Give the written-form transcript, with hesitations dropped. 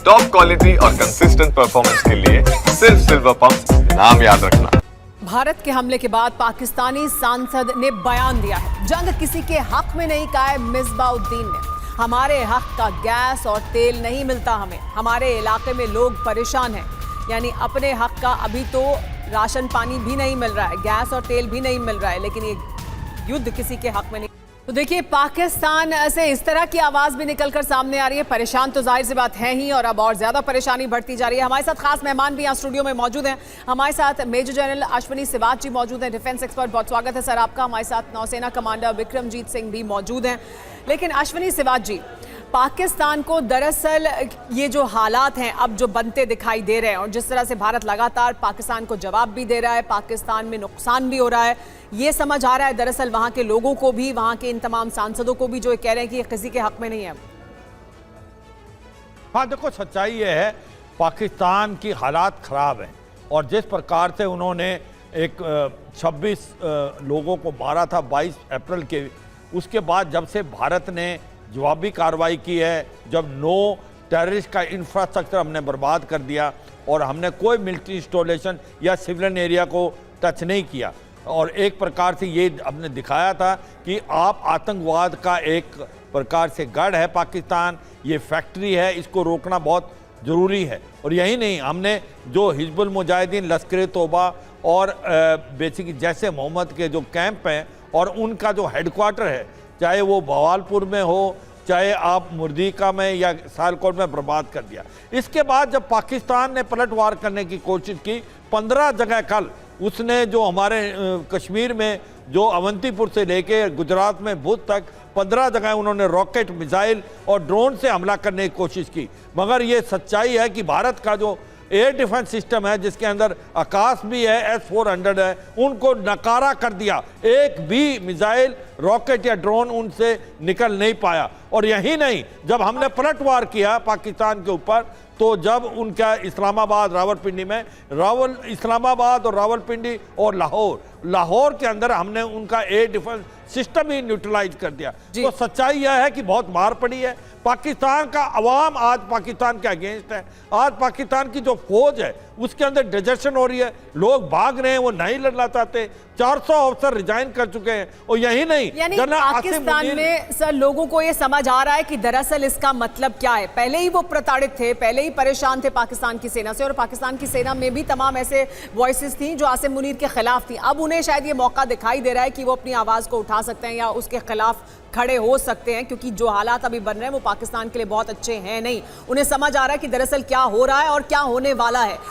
Top quality और consistent performance के लिए सिर्फ सिल्वर पंप नाम याद रखना। भारत के हमले के बाद पाकिस्तानी सांसद ने बयान दिया है, जंग किसी के हक में नहीं, कहा है मिसबाउद्दीन ने। हमारे हक का गैस और तेल नहीं मिलता हमें, हमारे इलाके में लोग परेशान हैं। यानी अपने हक का अभी तो राशन पानी भी नहीं मिल रहा है, गैस और तेल भी नहीं मिल रहा है, लेकिन ये युद्ध किसी के हक में नहीं। तो देखिए, पाकिस्तान से इस तरह की आवाज भी निकलकर सामने आ रही है। परेशान तो जाहिर सी बात है ही, और अब और ज्यादा परेशानी बढ़ती जा रही है। हमारे साथ खास मेहमान भी यहाँ स्टूडियो में मौजूद हैं। हमारे साथ मेजर जनरल अश्विनी सिवाच जी मौजूद हैं, डिफेंस एक्सपर्ट। बहुत स्वागत है सर आपका। हमारे साथ नौसेना कमांडर विक्रमजीत सिंह भी मौजूद हैं। लेकिन अश्विनी सिवाच जी, पाकिस्तान को दरअसल ये जो हालात हैं अब जो बनते दिखाई दे रहे हैं, और जिस तरह से भारत लगातार पाकिस्तान को जवाब भी दे रहा है, पाकिस्तान में नुकसान भी हो रहा है, ये समझ आ रहा है दरअसल वहां के लोगों को भी, वहां के इन तमाम सांसदों को भी, जो कह रहे हैं कि ये किसी के हक में नहीं है। हाँ देखो, सच्चाई ये है, पाकिस्तान की हालात खराब हैं, और जिस प्रकार से उन्होंने एक 26 लोगों को मारा था 22 अप्रैल के, उसके बाद जब से भारत ने जवाबी कार्रवाई की है, जब 9 टेररिस्ट का इंफ्रास्ट्रक्चर हमने बर्बाद कर दिया और हमने कोई मिलिट्री इंस्टॉलेशन या सिविलियन एरिया को टच नहीं किया, और एक प्रकार से ये हमने दिखाया था कि आप आतंकवाद का एक प्रकार से गढ़ है पाकिस्तान, ये फैक्ट्री है, इसको रोकना बहुत ज़रूरी है। और यही नहीं, हमने जो हिजबुल मुजाहिदीन, लश्कर तौबा और बेसिक जैसे मोहम्मद के जो कैंप हैं और उनका जो हेडक्वार्टर है, चाहे वो बवालपुर में हो, चाहे आप मुर्दीका में या सालकोट में, बर्बाद कर दिया। इसके बाद जब पाकिस्तान ने पलटवार करने की कोशिश की, 15 जगह कल उसने जो हमारे कश्मीर में जो अवंतीपुर से लेके गुजरात में भुज तक 15 जगह उन्होंने रॉकेट, मिसाइल और ड्रोन से हमला करने की कोशिश की। मगर ये सच्चाई है कि भारत का जो एयर डिफेंस सिस्टम है, जिसके अंदर आकाश भी है, S-400 है, उनको नकारा कर दिया। एक भी मिसाइल, रॉकेट या ड्रोन उनसे निकल नहीं पाया। और यही नहीं, जब हमने पलटवार किया पाकिस्तान के ऊपर, तो जब उनका इस्लामाबाद, रावलपिंडी में, इस्लामाबाद और रावलपिंडी और लाहौर के अंदर हमने उनका एयर डिफेंस सिस्टम ही न्यूट्रलाइज कर दिया। तो सच्चाई यह है कि बहुत मार पड़ी है। पाकिस्तान का अवाम आज पाकिस्तान के अगेंस्ट है। आज पाकिस्तान की जो फौज है उसके अंदर डिजर्शन हो रही है, लोग भाग रहे हैं, वो नहीं लड़ना चाहते। 400 अफसर रिजाइन कर चुके हैं। और यही नहीं, यानी पाकिस्तान में सर लोगों को ये समझ आ रहा है कि दरअसल इसका मतलब क्या है। पहले ही वो प्रताड़ित थे, पहले ही परेशान थे पाकिस्तान की सेना से, और पाकिस्तान की सेना में भी तमाम ऐसे वॉइसेस थी जो आसिम मुनीर के खिलाफ थी। अब उन्हें शायद ये मौका दिखाई दे रहा है कि वो अपनी आवाज को उठा सकते हैं या उसके खिलाफ खड़े हो सकते हैं, क्योंकि जो हालात अभी बन रहे हैं वो पाकिस्तान के लिए बहुत अच्छे हैं नहीं। उन्हें समझ आ रहा है कि दरअसल क्या हो रहा है और क्या होने वाला है।